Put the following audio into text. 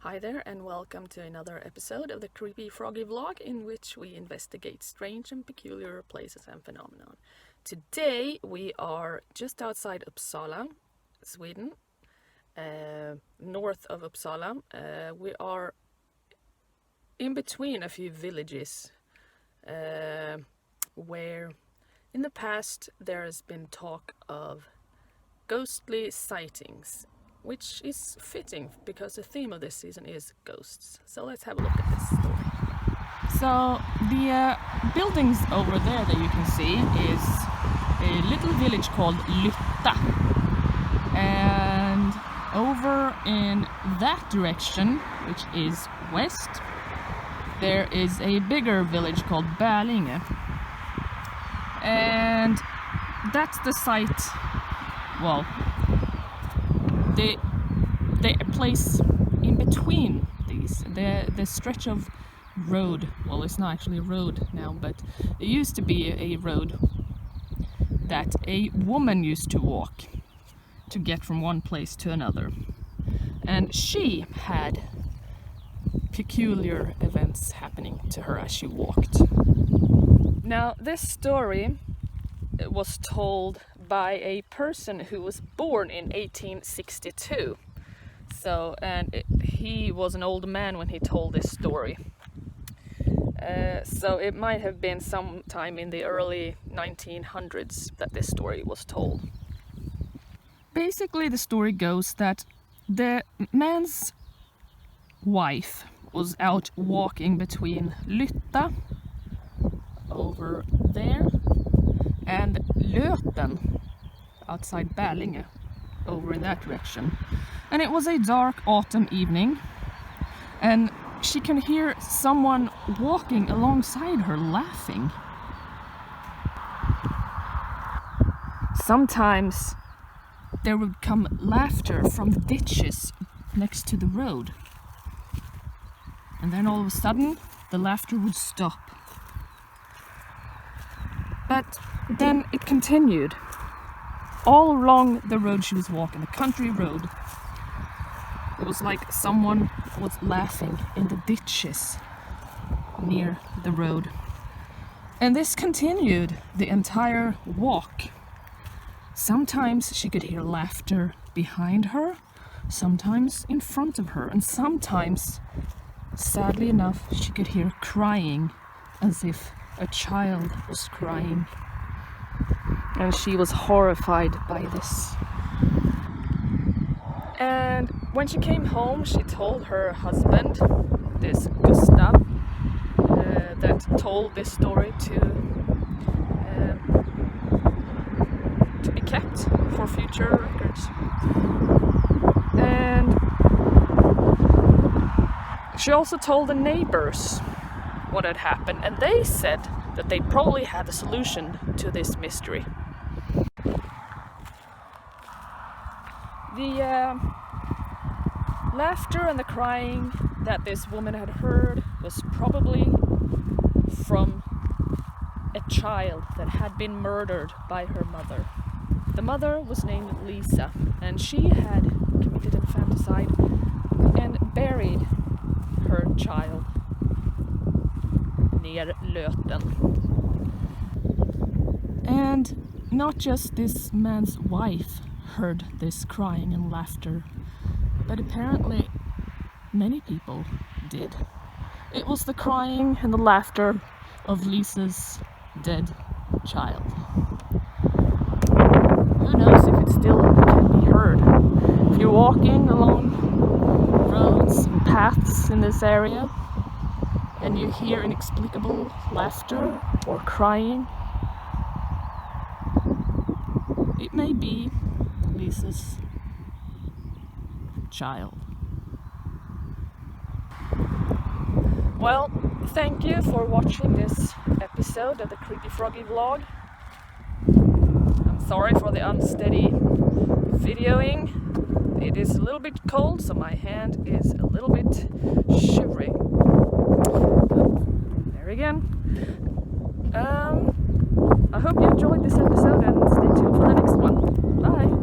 Hi there and welcome to another episode of the Creepy Froggy vlog in which we investigate strange and peculiar places and phenomena. Today we are just outside Uppsala, Sweden, north of Uppsala. We are in between a few villages where in the past there has been talk of ghostly sightings, which is fitting because the theme of this season is ghosts. So let's have a look at this story. So the buildings over there that you can see is a little village called Lytta, and over in that direction, which is west, there is a bigger village called Bärlinge, and that's the site, well, the place in between these, the stretch of road, well, it's not actually a road now, but it used to be a road that a woman used to walk to get from one place to another, and she had peculiar events happening to her as she walked. Now, this story was told by a person who was born in 1862. So, and he was an old man when he told this story. So it might have been sometime in the early 1900s that this story was told. Basically, the story goes that the man's wife was out walking between Lytta over there and Löten outside Bärlinge over in that direction. And it was a dark autumn evening, and she can hear someone walking alongside her laughing. Sometimes there would come laughter from the ditches next to the road, and then all of a sudden the laughter would stop. But then it continued all along the road she was walking, the country road. It was like someone was laughing in the ditches near the road. And this continued the entire walk. Sometimes she could hear laughter behind her, sometimes in front of her, and sometimes, sadly enough, she could hear crying as if a child was crying. And she was horrified by this. And when she came home, she told her husband, this Gustav, that told this story to be kept for future records. And she also told the neighbors what had happened, and they said that they probably had a solution to this mystery. The laughter and the crying that this woman had heard was probably from a child that had been murdered by her mother. The mother was named Lisa, and she had committed infanticide and buried her child near Löten. And not just this man's wife heard this crying and laughter, but apparently many people did. It was the crying and the laughter of Lisa's dead child. Who knows if it still can be heard? If you're walking along roads and paths in this area and you hear inexplicable laughter or crying, it may be Lisa's child. Well, thank you for watching this episode of the Creepy Froggy vlog. I'm sorry for the unsteady videoing. It is a little bit cold, so my hand is a little bit shivering. There again. I hope you enjoyed this episode and stay tuned for the next one. Bye!